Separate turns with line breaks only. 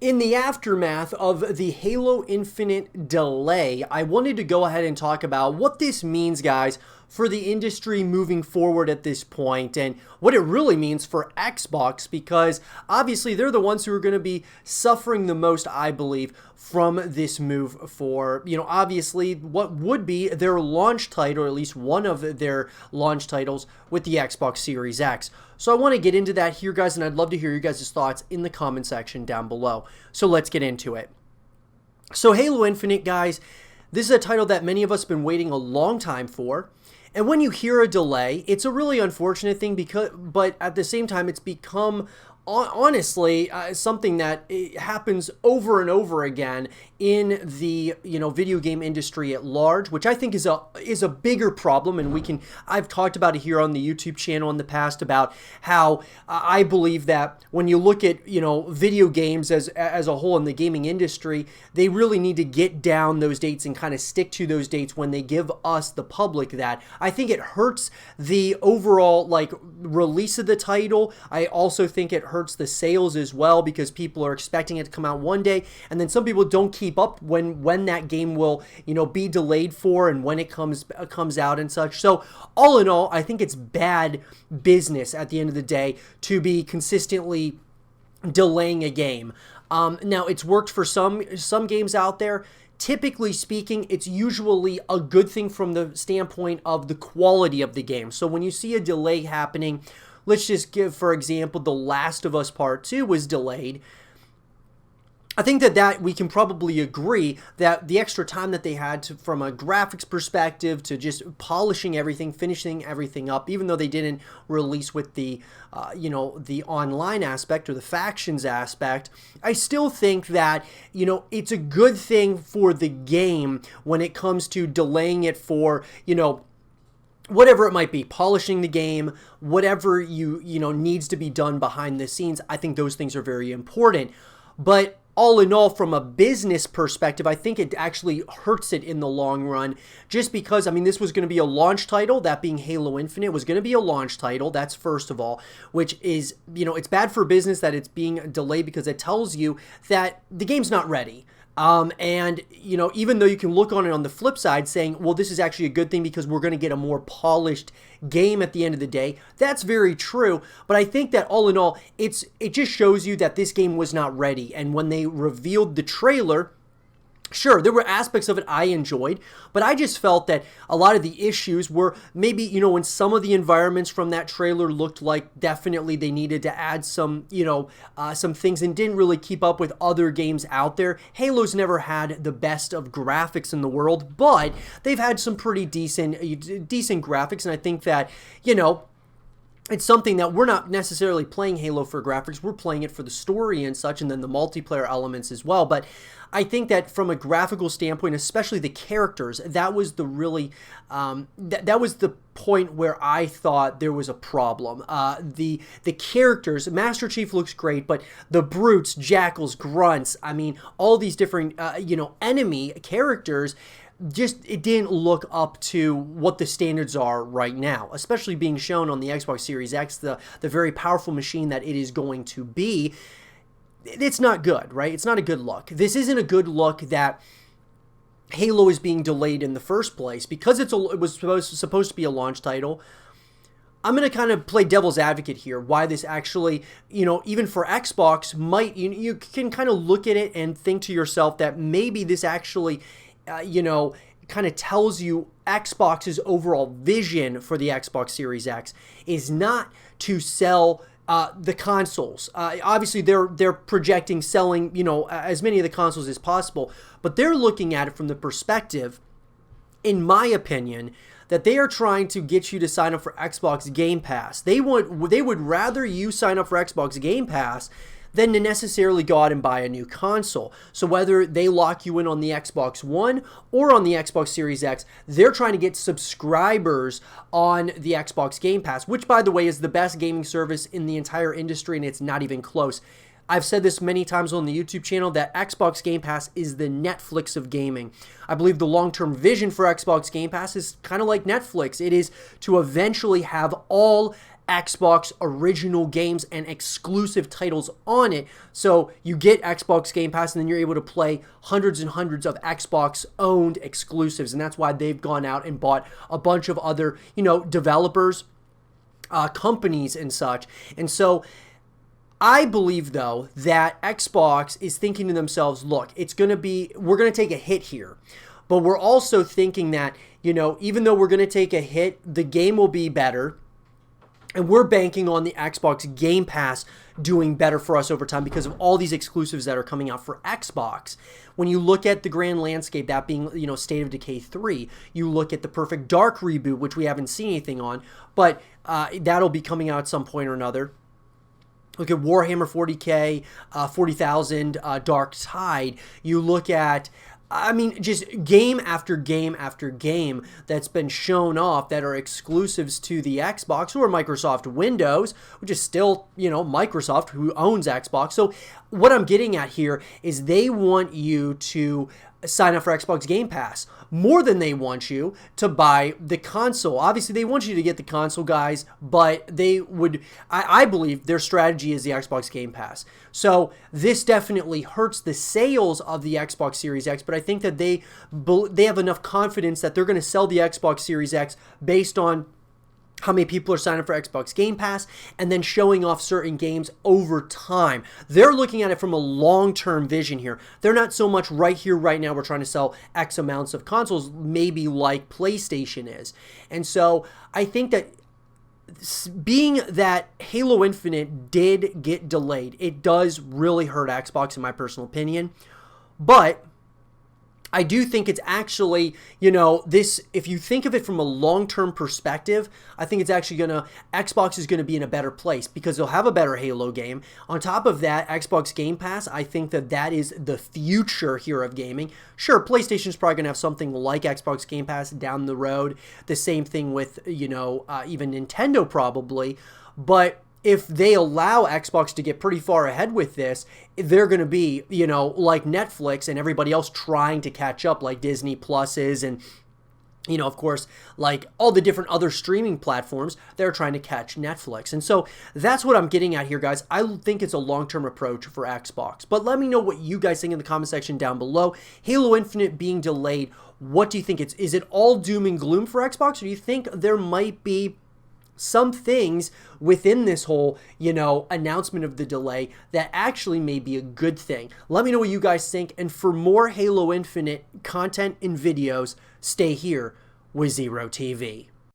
In the aftermath of the Halo Infinite delay, I wanted to go ahead and talk about what this means, guys, for the industry moving forward at this point and what it really means for Xbox, because obviously they're the ones who are going to be suffering the most, I believe, from this move for, obviously what would be their launch title, or at least one of their launch titles with the Xbox Series X. So I want to get into that here, guys, and I'd love to hear your guys' thoughts in the comment section down below. So let's get into it. So Halo Infinite, guys, this is a title that many of us have been waiting a long time for. And when you hear a delay, it's a really unfortunate thing, but at the same time, it's become honestly something that happens over and over again in the video game industry at large, which I think is a bigger problem. And I've talked about it here on the YouTube channel in the past about how I believe that when you look at video games as a whole in the gaming industry, they really need to get down those dates and kind of stick to those dates when they give us, the public, that. I think it hurts the overall release of the title. I also think it hurts the sales as well, because people are expecting it to come out one day, and then some people don't keep up when that game will be delayed for and when it comes out and such. So all in all, I think it's bad business at the end of the day to be consistently delaying a game. Now, it's worked for some games out there. Typically speaking, it's usually a good thing from the standpoint of the quality of the game. So when you see a delay happening, let's just give, for example, The Last of Us Part 2 was delayed. I think that we can probably agree that the extra time that they had from a graphics perspective to just polishing everything, finishing everything up, even though they didn't release with the online aspect or the factions aspect, I still think that, it's a good thing for the game when it comes to delaying it for, whatever it might be, polishing the game, whatever needs to be done behind the scenes. I think those things are very important. But all in all, from a business perspective, I think it actually hurts it in the long run, just because, this was going to be a launch title, that being Halo Infinite was going to be a launch title, that's first of all, which is, it's bad for business that it's being delayed, because it tells you that the game's not ready. And, even though you can look on it on the flip side saying, well, this is actually a good thing because we're going to get a more polished game at the end of the day, that's very true. But I think that all in all, it just shows you that this game was not ready. And when they revealed the trailer, sure, there were aspects of it I enjoyed, but I just felt that a lot of the issues were maybe, in some of the environments from that trailer looked like definitely they needed to add some, some things, and didn't really keep up with other games out there. Halo's never had the best of graphics in the world, but they've had some pretty decent graphics, and I think that, it's something that we're not necessarily playing Halo for graphics. We're playing it for the story and such, and then the multiplayer elements as well. But I think that from a graphical standpoint, especially the characters, that was the really that was the point where I thought there was a problem. The characters, Master Chief looks great, but the brutes, jackals, grunts, all these different enemy characters, just it didn't look up to what the standards are right now, especially being shown on the Xbox Series X, the very powerful machine that it is going to be. It's not good, right? It's not a good look. This isn't a good look that Halo is being delayed in the first place, because it was supposed to be a launch title. I'm going to kind of play devil's advocate here, why this actually, even for Xbox, might, you can kind of look at it and think to yourself that maybe this actually kind of tells you Xbox's overall vision for the Xbox Series X is not to sell the consoles. Obviously, they're projecting selling, as many of the consoles as possible, but they're looking at it from the perspective, in my opinion, that they are trying to get you to sign up for Xbox Game Pass. They would rather you sign up for Xbox Game Pass than to necessarily go out and buy a new console. So whether they lock you in on the Xbox One or on the Xbox Series X, they're trying to get subscribers on the Xbox Game Pass, which, by the way, is the best gaming service in the entire industry, and it's not even close. I've said this many times on the YouTube channel that Xbox Game Pass is the Netflix of gaming. I believe the long-term vision for Xbox Game Pass is kind of like Netflix. It is to eventually have all Xbox original games and exclusive titles on it. So you get Xbox Game Pass, and then you're able to play hundreds and hundreds of Xbox owned exclusives. And that's why they've gone out and bought a bunch of other, developers, companies and such. And so I believe, though, that Xbox is thinking to themselves, look, we're going to take a hit here. But we're also thinking that, even though we're going to take a hit, the game will be better. And we're banking on the Xbox Game Pass doing better for us over time because of all these exclusives that are coming out for Xbox. When you look at the grand landscape, that being, State of Decay 3, you look at the Perfect Dark reboot, which we haven't seen anything on, but that'll be coming out at some point or another. Look at Warhammer 40K, 40,000, Dark Tide. You look at just game after game after game that's been shown off that are exclusives to the Xbox or Microsoft Windows, which is still, Microsoft who owns Xbox. So what I'm getting at here is they want you to sign up for Xbox Game Pass more than they want you to buy the console. Obviously, they want you to get the console, guys, but I believe their strategy is the Xbox Game Pass. So this definitely hurts the sales of the Xbox Series X, but I think that they have enough confidence that they're going to sell the Xbox Series X based on how many people are signing up for Xbox Game Pass, and then showing off certain games over time. They're looking at it from a long-term vision here. They're not so much right here, right now, we're trying to sell X amounts of consoles, maybe like PlayStation is. And so I think that being that Halo Infinite did get delayed, it does really hurt Xbox in my personal opinion. But I do think it's actually, if you think of it from a long-term perspective, I think it's actually Xbox is going to be in a better place because they'll have a better Halo game. On top of that, Xbox Game Pass, I think that is the future here of gaming. Sure, PlayStation's probably going to have something like Xbox Game Pass down the road. The same thing with, even Nintendo probably. But if they allow Xbox to get pretty far ahead with this, they're going to be, like Netflix and everybody else trying to catch up, like Disney Plus is, and, of course, like all the different other streaming platforms, they're trying to catch Netflix. And so that's what I'm getting at here, guys. I think it's a long-term approach for Xbox. But let me know what you guys think in the comment section down below. Halo Infinite being delayed, what do you think? Is it all doom and gloom for Xbox, or do you think there might be some things within this whole, announcement of the delay that actually may be a good thing? Let me know what you guys think. And for more Halo Infinite content and videos, stay here with Zero TV.